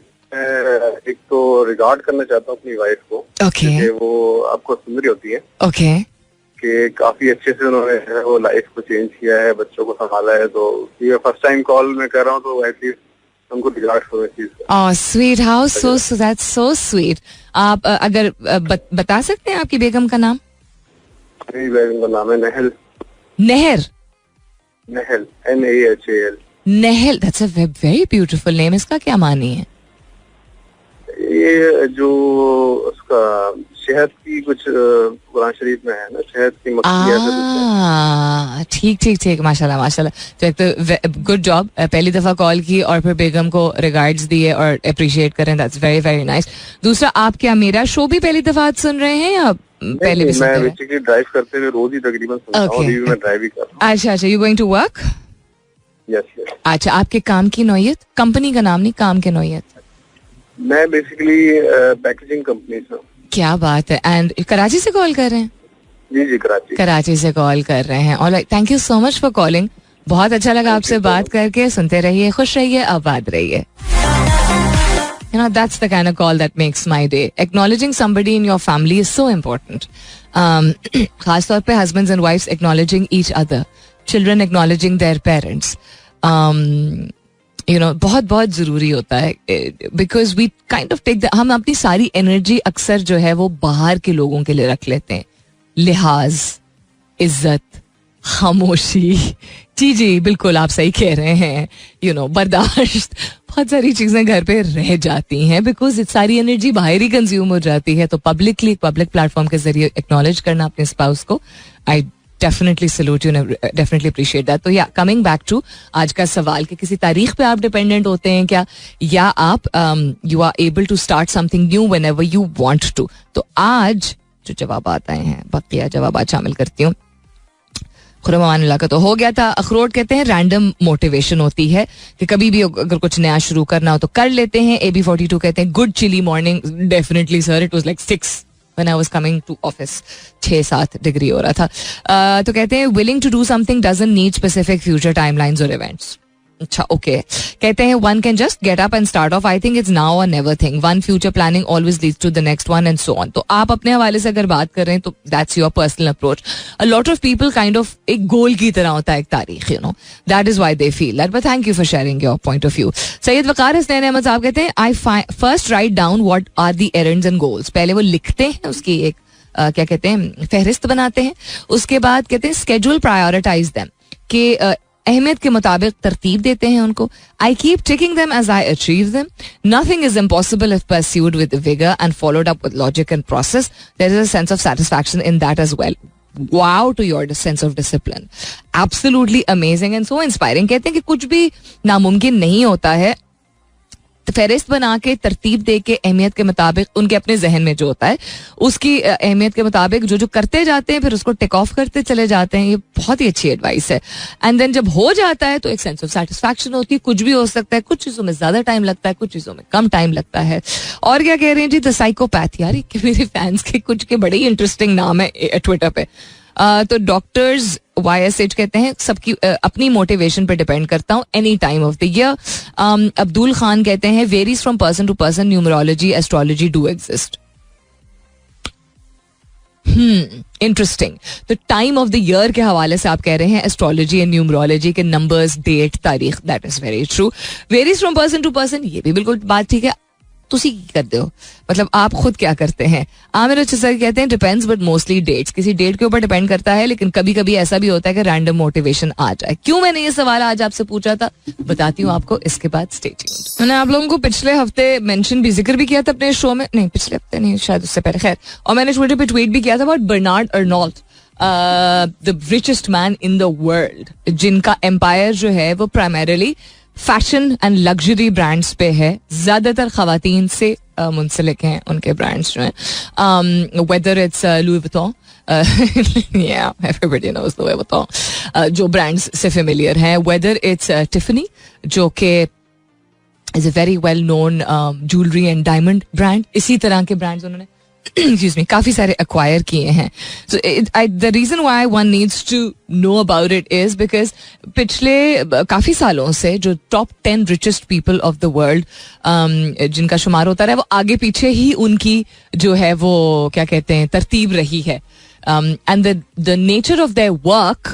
एक तो रिगार्ड करना चाहता हूँ अपनी वाइफ को। ओके। वो आपको सुन रही होती है। ओके। कि काफी अच्छे से उन्होंने वो लाइफ को चेंज किया है, बच्चों को संभाला है। तो ये फर्स्ट टाइम कॉल मैं कर रहा हूँ तो एटलीस्ट उनको रिगार्ड करो इस चीज का। Oh sweet, how so that's so sweet. आप अगर बता सकते हैं आपकी बेगम का नाम? मेरी बेगम का नाम है नहल। नहर? Nahal, NAHAL। Nahal, that's a very beautiful name. इसका क्या मानी है? ये जो उसका शहद की कुछ कुरान शरीफ में है ना, शहद की मक्खी है। ठीक ठीक ठीक, माशाल्लाह माशाल्लाह। तो एक तो गुड जॉब, पहली दफा कॉल की और फिर बेगम को रिगार्ड्स दिए और अप्रिशिएट करें, दैट्स वेरी वेरी नाइस। दूसरा, आप क्या मेरा शो भी पहली दफा सुन रहे हैं या पहले भी सुनते हैं? मैं बेसिकली ड्राइव करते हुए रोज ही तकरीबन सुनता हूं, अभी भी मैं ड्राइव ही कर रहा हूं। अच्छा, you going to work? Yes. अच्छा, आपके काम की नौयत, कंपनी का नाम नहीं, काम की नौयत? मैं बेसिकली पैकेजिंग कंपनी से। क्या बात है। एंड कराची से कॉल कर रहे हैं? जी कराची से कॉल कर रहे हैं। Alright, thank you so much for calling. बहुत अच्छा लगा आपसे बात करके। सुनते रहिए, खुश रहिए, आबाद रहिए। You know, that's the kind of call that makes my day. Acknowledging somebody in your family is so important. खास तौर पे husbands and wives acknowledging each other, children acknowledging their parents. You know, बहुत बहुत जरूरी होता है because we kind of take हम अपनी सारी एनर्जी अक्सर जो है वो बाहर के लोगों के लिए रख लेते हैं। लिहाज, इज्जत, खामोशी, जी बिल्कुल आप सही कह रहे हैं, यू नो, बर्दाश्त, बहुत सारी चीजें घर पे रह जाती हैं बिकॉज सारी एनर्जी बाहर ही कंज्यूम हो जाती है। तो पब्लिक प्लेटफॉर्म के जरिए एक्नॉलेज करना अपने स्पाउस को, I definitely salute you, definitely appreciate that. तो या कमिंग बैक टू आज का सवाल कि किसी तारीख पे आप डिपेंडेंट होते हैं क्या, या आप you are able to start something new whenever you want to. तो आज जो जवाब आए हैं, बकिया जवाब शामिल करती हूँ। खुरमान का तो हो गया था। अखरोट कहते हैं रैंडम मोटिवेशन होती है कि कभी भी अगर कुछ नया शुरू करना हो तो कर लेते हैं। AB42 कहते हैं good chilli morning, definitely sir, it was like 6 when I was coming to office, 6-7 degree हो रहा था। तो कहते हैं willing to do something doesn't need specific future timelines or events. अच्छा, ओके। कहते हैं one can just get up and start off. I think it's now or never thing. One future planning always leads to the next one and so on. तो आप अपने हवाले से अगर बात कर रहे हैं तो that's your personal approach. A lot of people kind of एक गोल की तरह होता है एक तारीख, you know. That is why they feel that. But thank you for sharing your point of view. Syed वकार हसनैन अहमद साहब कहते हैं I first write down what are the errands and goals. पहले वो लिखते हैं, उसकी एक क्या कहते हैं, फहरिस्त बनाते हैं। उसके बाद कहते हैं schedule prioritize them, कि अहमियत के मुताबिक तरतीब देते हैं उनको। I keep ticking them as I achieve them. Nothing is impossible if pursued with vigour and followed up with logic and process. There is a sense of satisfaction in that as well. Wow to your sense of discipline. Absolutely amazing and so inspiring. कहते हैं कि कुछ भी नामुमकिन नहीं होता है। फहरिस्त बना के, तरतीब दे के, अहमियत के मुताबिक, उनके अपने जहन में जो होता है उसकी अहमियत के मुताबिक जो जो करते जाते हैं, फिर उसको टिक ऑफ करते चले जाते हैं। ये बहुत ही अच्छी एडवाइस है। एंड देन जब हो जाता है तो एक सेंस ऑफ सेटिस्फैक्शन होती है। कुछ भी हो सकता है, कुछ चीजों में ज्यादा टाइम लगता है, कुछ चीजों में कम टाइम लगता है। और क्या कह रहे हैं जी, द साइकोपैथ। यार कि मेरे फैंस के कुछ के बड़े ही इंटरेस्टिंग नाम है ट्विटर पे। तो डॉक्टर्स YSH कहते हैं सबकी अपनी मोटिवेशन पे डिपेंड करता हूँ, any time of the year. Abdul Khan कहते हैं varies from person to person, numerology astrology do exist. Interesting. तो टाइम ऑफ द ईयर के हवाले से आप कह रहे हैं एस्ट्रोलॉजी एंड न्यूमरोलॉजी के नंबर्स, डेट, तारीख, that is very true. Varies from person to person, ये भी बिल्कुल बात ठीक है। तुसी करते हो, मतलब आप खुद क्या करते हैं। आमिर अच्छे सर कहते हैं डिपेंड्स बट मोस्टली डेट्स, किसी डेट के ऊपर डिपेंड करता है, लेकिन कभी कभी ऐसा भी होता है कि रैंडम मोटिवेशन आ जाए। क्यों मैंने ये सवाल आज आपसे पूछा था बताती हूँ आपको इसके बाद। Stay tuned. मैंने आप लोगों को पिछले हफ्ते मेंशन भी, जिक्र भी किया था अपने शो में, नहीं पिछले हफ्ते नहीं, शायद उससे पहले, खैर। और मैंने ट्विटर पे ट्वीट भी किया था about Bernard Arnault. The richest man in the world, जिनका एम्पायर जो है वो primarily fashion and luxury brands पे है, ज्यादातर खवातीन से मुंसलिक हैं उनके ब्रांड्स जो हैं, whether it's Louis Vuitton, everybody knows Louis Vuitton, जो ब्रांड्स से फेमिलियर हैं, वेदर इट्स टिफनी जो कि is a very well known jewellery and diamond brand, इसी तरह के ब्रांड्स उन्होंने excuse me, काफी सारे acquire किए हैं. So the reason why one needs to know about it is because पिछले काफी सालों से जो top 10 richest people of the world जिनका शुमार होता रहा, वो आगे पीछे ही उनकी जो है वो क्या कहते हैं तरतीब रही है. And the nature of their work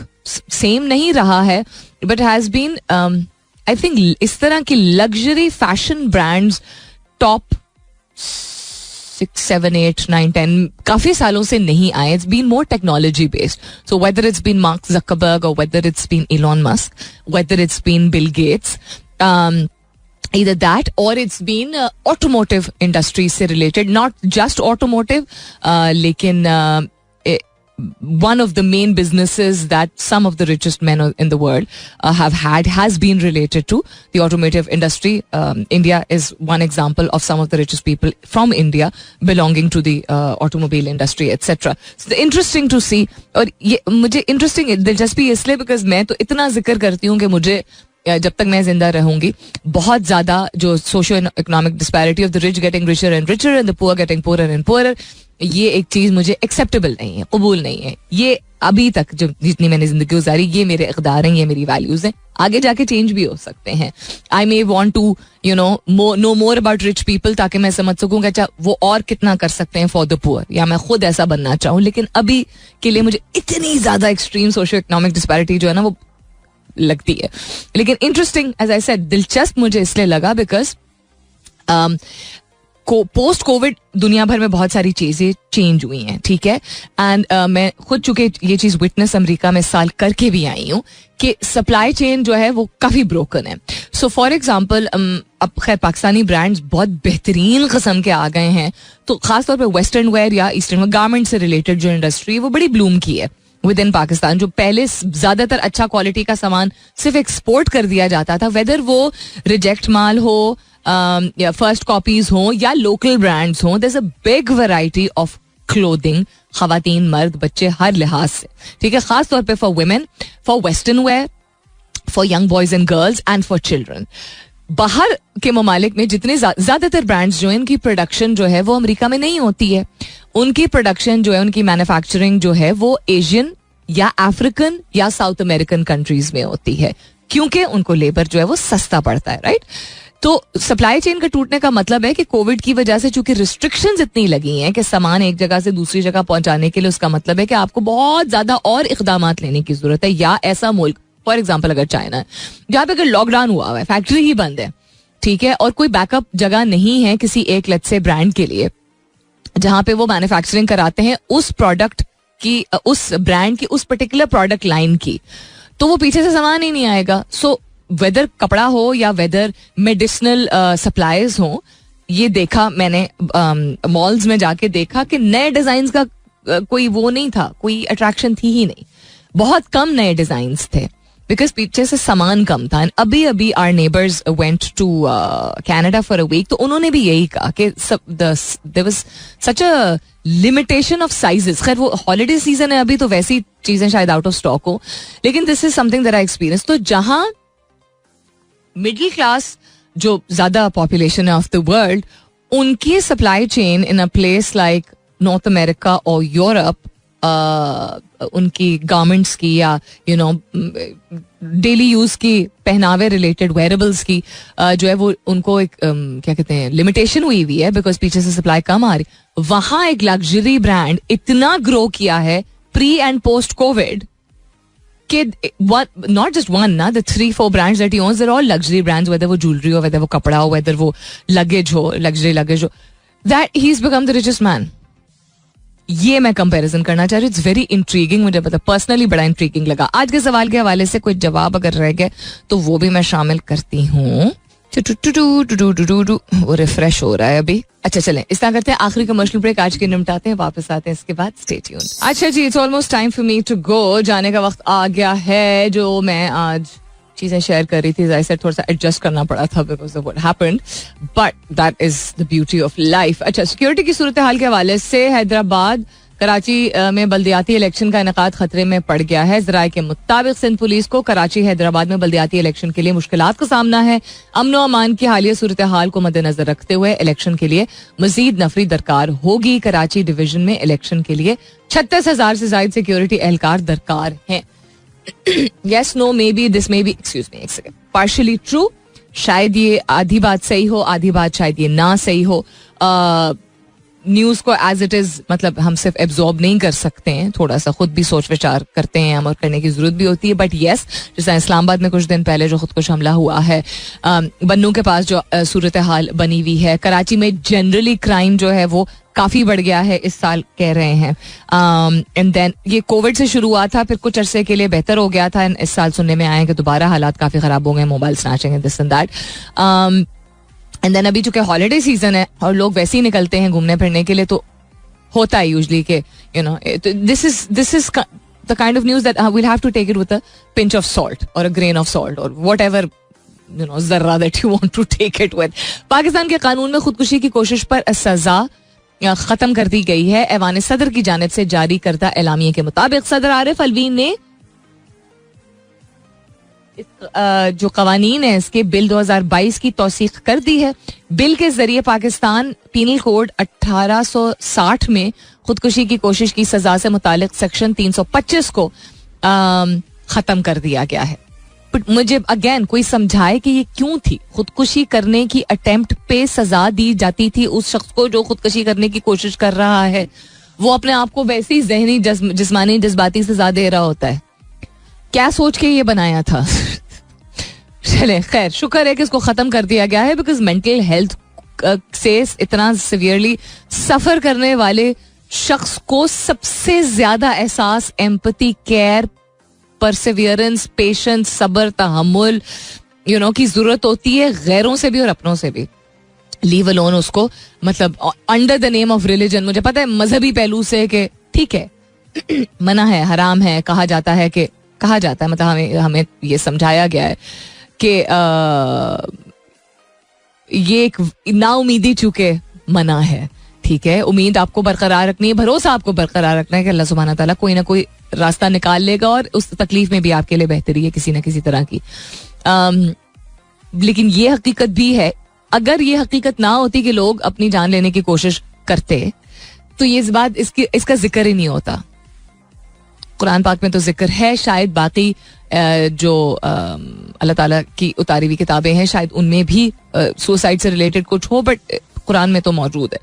same नहीं रहा है, but has been I think इस तरह की luxury fashion brands top 6, 7, 8, 9, 10 काफी सालों से नहीं आए. It's been more technology based. So whether it's been Mark Zuckerberg or whether it's been Elon Musk, whether it's been Bill Gates, either that or it's been automotive industry से related, not just automotive, लेकिन one of the main businesses that some of the richest men in the world have had has been related to the automotive industry. India is one example of some of the richest people from India belonging to the automobile industry, etc. So interesting to see. और ये मुझे interesting दिलचस्पी इसलिए because मैं तो इतना जिक्र करती हूँ कि मुझे जब तक मैं जिंदा रहूंगी बहुत ज्यादा जो socio economic disparity of the rich getting richer and richer and the poor getting poorer and poorer, ये एक चीज मुझे एक्सेप्टेबल नहीं है, कबूल नहीं है. ये अभी तक जो जितनी मैंने जिंदगी गुजारी, ये मेरे इक़दार हैं, ये मेरी वैल्यूज हैं. आगे जाके चेंज भी हो सकते हैं. I may want to know more about rich people ताकि मैं समझ सकूं कि अच्छा वो और कितना कर सकते हैं फॉर द पुअर, या मैं खुद ऐसा बनना चाहूँ. लेकिन अभी के लिए मुझे इतनी ज्यादा एक्सट्रीम सोशो इकोनॉमिक डिस्पैरिटी जो है ना वो लगती है. लेकिन इंटरेस्टिंग एज आई सेड, दिलचस्प मुझे इसलिए लगा बिकॉज पोस्ट कोविड दुनिया भर में बहुत सारी चीजें चेंज हुई हैं, ठीक है. एंड मैं खुद चूंकि ये चीज विटनेस अमेरिका में साल करके भी आई हूँ कि सप्लाई चेन जो है वो काफी ब्रोकन है. सो फॉर एग्जाम्पल अब खैर पाकिस्तानी ब्रांड्स बहुत बेहतरीन किस्म के आ गए हैं, तो खासतौर पर वेस्टर्न वेयर या ईस्टर्न वेयर गारमेंट से रिलेटेड जो इंडस्ट्री है वो बड़ी ब्लूम की है विद इन पाकिस्तान. जो पहले ज्यादातर अच्छा क्वालिटी का सामान सिर्फ एक्सपोर्ट कर दिया जाता था, वेदर वो रिजेक्ट माल हो या फर्स्ट कॉपीज हो या लोकल ब्रांड्स हो, there is a big variety of clothing, खवातीन मर्द बच्चे हर लिहाज से, ठीक है. खास तौर पे for women, for western wear, for young boys and girls and for children. बाहर के ममालिक में जितने ज्यादातर ब्रांड्स जो है इनकी प्रोडक्शन जो है वो अमेरिका में नहीं होती है. उनकी प्रोडक्शन जो है, उनकी मैन्युफैक्चरिंग जो है वो एशियन या अफ्रीकन या साउथ अमेरिकन कंट्रीज में होती है, क्योंकि उनको लेबर जो है वो सस्ता पड़ता है, राइट. तो सप्लाई चेन का टूटने का मतलब है कि कोविड की वजह से चूंकि रिस्ट्रिक्शंस इतनी लगी हैं कि सामान एक जगह से दूसरी जगह पहुंचाने के लिए, उसका मतलब है कि आपको बहुत ज्यादा और इकदामात लेने की जरूरत है. या ऐसा मुल्क फॉर एग्जाम्पल अगर चाइना है जहाँ पे अगर लॉकडाउन हुआ है, फैक्ट्री ही बंद है, ठीक है, और कोई बैकअप जगह नहीं है किसी एक लेट्स से ब्रांड के लिए जहां पे वो मैन्युफैक्चरिंग कराते हैं उस प्रोडक्ट की, उस ब्रांड की, उस पर्टिकुलर प्रोडक्ट लाइन की, तो वो पीछे से सामान ही नहीं आएगा. सो वेदर कपड़ा हो या वेदर मेडिसिनल सप्लाईज हो, ये देखा मैंने मॉल्स में जाके देखा कि नए डिजाइन का कोई वो नहीं था, कोई अट्रैक्शन थी ही नहीं. बहुत कम नए डिजाइन थे बिकॉज पीछे से सामान कम था. अभी अभी our neighbours went to Canada for a week, तो उन्होंने भी यही कहा कि there was such a limitation of sizes. खैर वो हॉलीडे सीजन है अभी, तो वैसी चीजें शायद आउट ऑफ स्टॉक हो, लेकिन this is something that I experience. तो जहां मिडिल क्लास जो ज्यादा पॉपुलेशन है ऑफ द वर्ल्ड, उनकी supply chain in a place like north America और यूरोप, उनकी गारमेंट्स की या डेली यूज की पहनावे रिलेटेड वेयरेबल्स की जो है वो उनको एक क्या कहते हैं लिमिटेशन हुई हुई है बिकॉज पीछे से सप्लाई कम आ रही. वहां एक लग्जरी ब्रांड इतना ग्रो किया है प्री एंड पोस्ट कोविड कि नॉट जस्ट वन ना, the 3-4 brands that he owns, they're all luxury brands, whether वो ज्वेलरी हो, whether वो कपड़ा हो, whether वो लगेज हो, लग्जरी लगेज हो, that he's become the richest man. ये मैं कंपैरिजन करना चाह रही हूँ. इट्स वेरी इंट्रीगिंग, मुझे पता पर्सनली बड़ा इंट्रीगिंग लगा. आज के सवाल के हवाले से कोई जवाब अगर रह गए तो वो भी मैं शामिल करती हूँ. वो रिफ्रेश हो रहा है अभी. अच्छा चलें, इस तरह करते हैं, आखिरी कमर्शियल ब्रेक आज के निपटाते हैं, वापस आते हैं इसके बाद. Stay tuned. अच्छा जी, it's almost time for me to go. जाने का वक्त आ गया है. जो मैं आज चीजें शेयर कर रही थी, आई सेड थोड़ा सा एडजस्ट करना पड़ा था because of what happened, but that is the beauty of life. अच्छा, सिक्योरिटी की सूरत हाल के हवाले से हैदराबाद कराची में बल्दियाती इलेक्शन का इनेकाद खतरे में पड़ गया है. ज़राए के मुताबिक सिंध पुलिस को कराची हैदराबाद में बल्दियाती इलेक्शन के लिए मुश्किलात का सामना है. अमन व अमान की हालिया सूरत हाल को मद्देनजर रखते हुए इलेक्शन के लिए मजीद नफरी दरकार होगी. कराची डिवीजन में इलेक्शन के लिए 36,000 से ज्यादा सिक्योरिटी एहलकार दरकार हैं. Yes, no, maybe this may be, excuse me, एक सेकंड, partially true. शायद ये आधी बात सही हो, आधी बात शायद ये ना सही हो. न्यूज को एज इट इज मतलब हम सिर्फ एब्जॉर्ब नहीं कर सकते हैं, थोड़ा सा खुद भी सोच विचार करते हैं हम और करने की जरूरत भी होती है. बट येस, जैसे इस्लामाबाद में कुछ दिन पहले जो खुदकुश हमला हुआ है, बन्नू के पास जो सूरत हाल बनी हुई है, कराची में जनरली क्राइम जो है वो काफी बढ़ गया है इस साल कह रहे हैं. एंड देन ये कोविड से शुरू हुआ था, फिर कुछ अरसे के लिए बेहतर हो गया था. इस साल सुनने में आए कि दोबारा हालात काफी खराब हो गए, mobile snatching this and that. And then अभी चूंकि हॉलीडे सीजन है और लोग वैसे ही निकलते हैं घूमने फिरने के लिए, तो होता है यूजली कि you know this is the kind of news that we'll have to take it with a pinch of salt और अ ग्रेन ऑफ सॉल्ट और व्हाटएवर यू नो जर्रा that you want to take it with. Pakistan के कानून में खुदकुशी की कोशिश पर सजा खत्म कर दी गई है. ऐवान सदर की जानिब से जारी करदा एलामिये के मुताबिक सदर आरिफ अलवी ने जो कवानीन है इसके बिल 2022 की तौसीक कर दी है. बिल के जरिए पाकिस्तान पीनल कोड 1860 में खुदकुशी की कोशिश की सजा से मुतालिक सेक्शन 325 को खत्म कर दिया गया है. बट मुझे अगेन कोई समझाए कि ये क्यों थी. खुदकुशी करने की अटेम्प्ट पे सजा दी जाती थी उस शख्स को जो खुदकुशी करने की कोशिश कर रहा है. वो अपने आप को वैसे ही जहनी जिस्मानी जज्बाती सजा दे रहा होता है. क्या सोच के ये बनाया था. चले खैर, शुक्र है कि इसको खत्म कर दिया गया है बिकॉज मेंटल हेल्थ से इतना सिवियरली सफर करने वाले शख्स को सबसे ज्यादा एहसास, एम्पैथी, केयर, परसिवियरेंस, पेशेंस, सब्र, तहम्मुल यू नो की जरूरत होती है, गैरों से भी और अपनों से भी. लीव अलोन उसको मतलब under the name of religion. मुझे पता है मजहबी पहलू से कि ठीक है मना है, हराम है, कहा जाता है मतलब हमें ये समझाया गया है कि ये एक नाउमीदी चूंकि मना है. ठीक है, उम्मीद आपको बरकरार रखनी है, भरोसा आपको बरकरार रखना है कि अल्लाह सुब्हाना तआला कोई ना कोई रास्ता निकाल लेगा और उस तकलीफ में भी आपके लिए बेहतरी है किसी ना किसी तरह की. लेकिन ये हकीकत भी है, अगर ये हकीकत ना होती कि लोग अपनी जान लेने की कोशिश करते तो ये इस बात इसका जिक्र ही नहीं होता. कुरान पाक में तो जिक्र है, शायद बाकी जो अल्लाह ताला की उतारी हुई किताबें हैं शायद उनमें भी सुसाइड से रिलेटेड कुछ हो, बट कुरान में तो मौजूद है.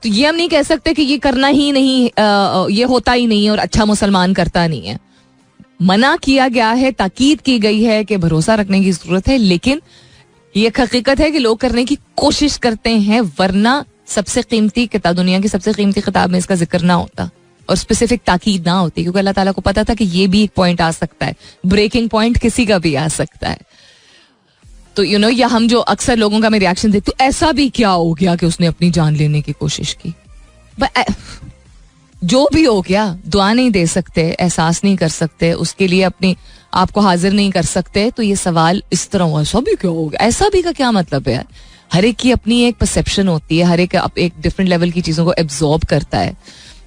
तो ये हम नहीं कह सकते कि ये करना ही नहीं, ये होता ही नहीं है और अच्छा मुसलमान करता नहीं है. मना किया गया है, ताकीद की गई है कि भरोसा रखने की जरूरत है, लेकिन ये हकीकत है कि लोग करने की कोशिश करते हैं, वरना सबसे कीमती किताब, दुनिया की सबसे कीमती किताब में इसका जिक्र ना होता और स्पेसिफिक ताकीद ना होती, क्योंकि अल्लाह ताला को पता था कि ये भी एक पॉइंट आ सकता है, ब्रेकिंग पॉइंट किसी का भी आ सकता है. तो यू नो, या हम जो अक्सर लोगों का मैं रिएक्शन देखती हूँ, ऐसा भी क्या हो गया कि उसने अपनी जान लेने की कोशिश की. जो भी हो गया, दुआ नहीं दे सकते, एहसास नहीं कर सकते, उसके लिए अपनी आपको हाजिर नहीं कर सकते, तो ये सवाल इस तरह हुआ, ऐसा भी क्या हो गया, ऐसा भी का क्या मतलब है. हर एक की अपनी एक परसेप्शन होती है, हर एक डिफरेंट लेवल की चीज़ों को एब्जॉर्ब करता है.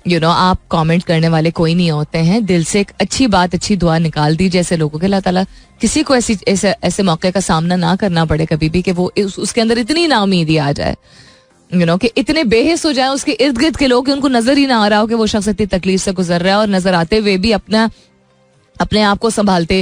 यू नो, आप कमेंट करने वाले कोई नहीं होते हैं, दिल से एक अच्छी बात, अच्छी दुआ निकाल दी जैसे लोगों के. अल्लाह ताला किसी को ऐसे मौके का सामना ना करना पड़े कभी भी कि वो उसके अंदर इतनी नाउमीदी आ जाए, यू नो, कि इतने बेहिस हो जाए उसके इर्द गिर्द के लोग कि उनको नजर ही ना आ रहा हो कि वो शख्स इतनी तकलीफ से गुजर रहा है, और नजर आते हुए भी अपने आप को संभालते,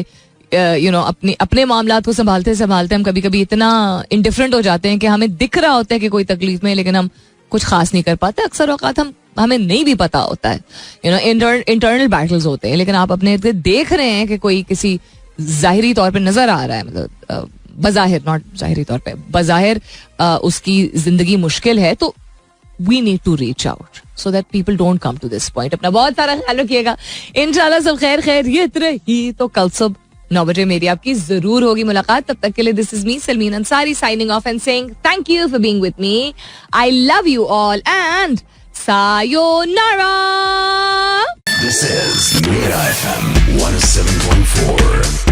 यू नो, अपने मामलात को संभालते हम कभी कभी इतना इंडिफरेंट हो जाते हैं कि हमें दिख रहा होता है कि कोई तकलीफ में, लेकिन हम कुछ खास नहीं कर पाते. अक्सर औकात हमें नहीं भी पता होता है, यू नो, इंटरनल बैटल्स होते हैं, लेकिन आप अपने देख रहे हैं कि कोई किसी जाहिरी तौर पे नजर आ रहा है, मतलब बज़ाहिर, नॉट जाहिरी तौर पे, बज़ाहिर उसकी जिंदगी मुश्किल है, तो we need to reach out so that people don't come to this point. अपना बहुत सारा ख्याल रखिएगा. इंशाल्लाह सब खैर खैरियत रही तो कल सुबह 9 बजे मेरी आपकी जरूर होगी मुलाकात. तब तक के लिए this is me Salmeen Ansari signing off and saying thank you for being with me. I love you all and sayonara. This is Mira FM 107.4.